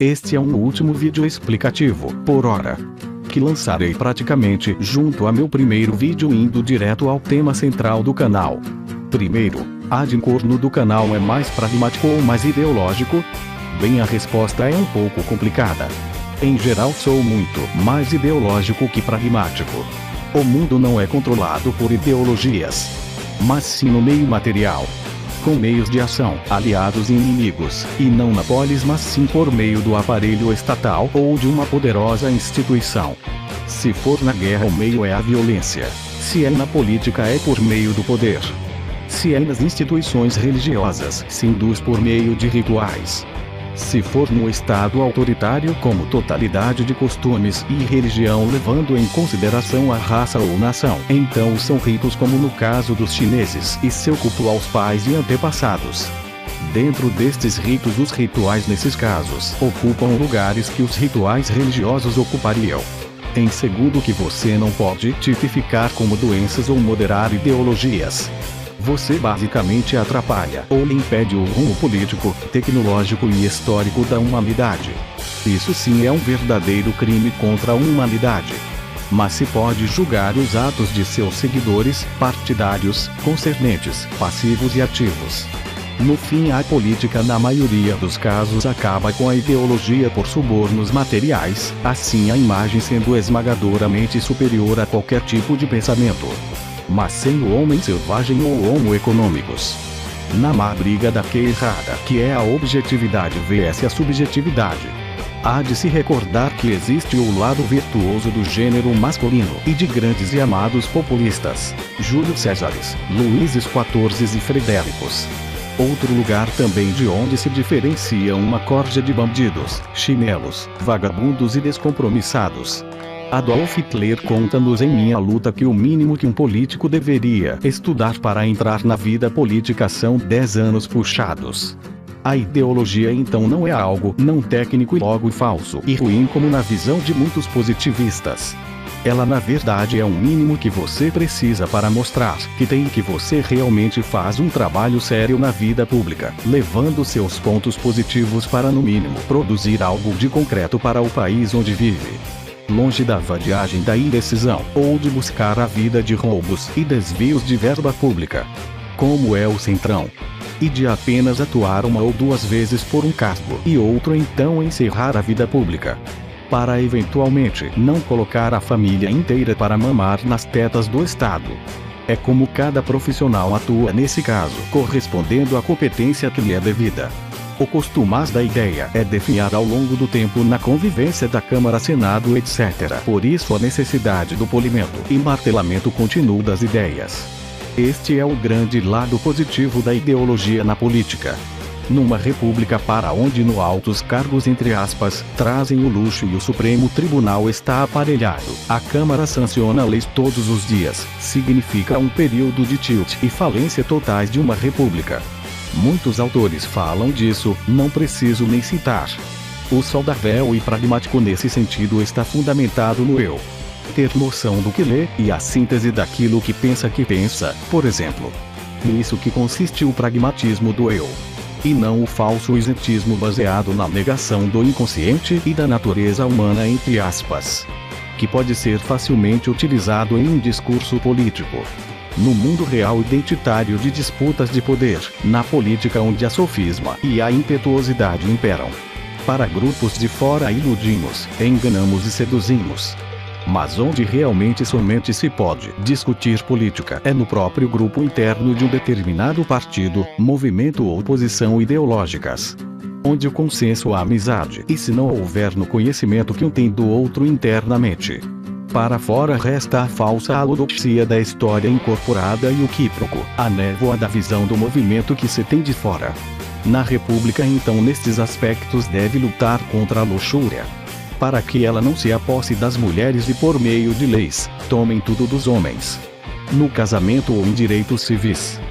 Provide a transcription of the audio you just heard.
Este é um último vídeo explicativo, por hora, que lançarei praticamente junto a meu primeiro vídeo indo direto ao tema central do canal. Primeiro, ad corno do canal é mais pragmático ou mais ideológico? Bem, a resposta é um pouco complicada. Em geral sou muito mais ideológico que pragmático. O mundo não é controlado por ideologias, mas sim no meio material, com meios de ação, aliados e inimigos, e não na polis mas sim por meio do aparelho estatal ou de uma poderosa instituição. Se for na guerra o meio é a violência, se é na política é por meio do poder. Se é nas instituições religiosas se induz por meio de rituais. Se for no Estado autoritário como totalidade de costumes e religião levando em consideração a raça ou nação, então são ritos como no caso dos chineses e seu culto aos pais e antepassados. Dentro destes ritos os rituais nesses casos ocupam lugares que os rituais religiosos ocupariam. Em segundo que você não pode tipificar como doenças ou moderar ideologias. Você basicamente atrapalha ou impede o rumo político, tecnológico e histórico da humanidade. Isso sim é um verdadeiro crime contra a humanidade. Mas se pode julgar os atos de seus seguidores, partidários, concernentes, passivos e ativos. No fim, a política na maioria dos casos acaba com a ideologia por subornos materiais, assim a imagem sendo esmagadoramente superior a qualquer tipo de pensamento. Mas sem o homem selvagem ou homo econômicos. Na má briga da que errada, que é a objetividade vs a subjetividade. Há de se recordar que existe o lado virtuoso do gênero masculino e de grandes e amados populistas, Júlio Césares, Luíses XIV e Fredéricos. Outro lugar também de onde se diferencia uma corja de bandidos, chinelos, vagabundos e descompromissados. Adolf Hitler conta-nos em Minha Luta que o mínimo que um político deveria estudar para entrar na vida política são 10 anos puxados. A ideologia então não é algo não técnico e logo falso e ruim como na visão de muitos positivistas. Ela na verdade é um mínimo que você precisa para mostrar que tem que você realmente faz um trabalho sério na vida pública, levando seus pontos positivos para no mínimo produzir algo de concreto para o país onde vive. Longe da vadiagem da indecisão, ou de buscar a vida de roubos e desvios de verba pública, como é o Centrão, e de apenas atuar uma ou duas vezes por um cargo e outro então encerrar a vida pública, para eventualmente não colocar a família inteira para mamar nas tetas do Estado. É como cada profissional atua nesse caso, correspondendo à competência que lhe é devida. O costumaz da ideia é definhar ao longo do tempo na convivência da Câmara, Senado, etc. Por isso a necessidade do polimento e martelamento contínuo das ideias. Este é o grande lado positivo da ideologia na política. Numa república para onde no altos cargos entre aspas, trazem o luxo e o Supremo Tribunal está aparelhado, a Câmara sanciona leis todos os dias, significa um período de tilt e falência totais de uma república. Muitos autores falam disso, não preciso nem citar. O saudável e pragmático nesse sentido está fundamentado no eu. Ter noção do que lê e a síntese daquilo que pensa, por exemplo. Nisso que consiste o pragmatismo do eu. E não o falso isentismo baseado na negação do inconsciente e da natureza humana entre aspas. Que pode ser facilmente utilizado em um discurso político. No mundo real identitário de disputas de poder, na política onde a sofisma e a impetuosidade imperam. Para grupos de fora iludimos, enganamos e seduzimos. Mas onde realmente somente se pode discutir política é no próprio grupo interno de um determinado partido, movimento ou posição ideológicas. Onde o consenso a amizade e se não houver no conhecimento que um tem do outro internamente. Para fora resta a falsa ortodoxia da história incorporada e o quíproco, a névoa da visão do movimento que se tem de fora. Na república então nestes aspectos deve lutar contra a luxúria. Para que ela não se aposse das mulheres e por meio de leis, tomem tudo dos homens. No casamento ou em direitos civis.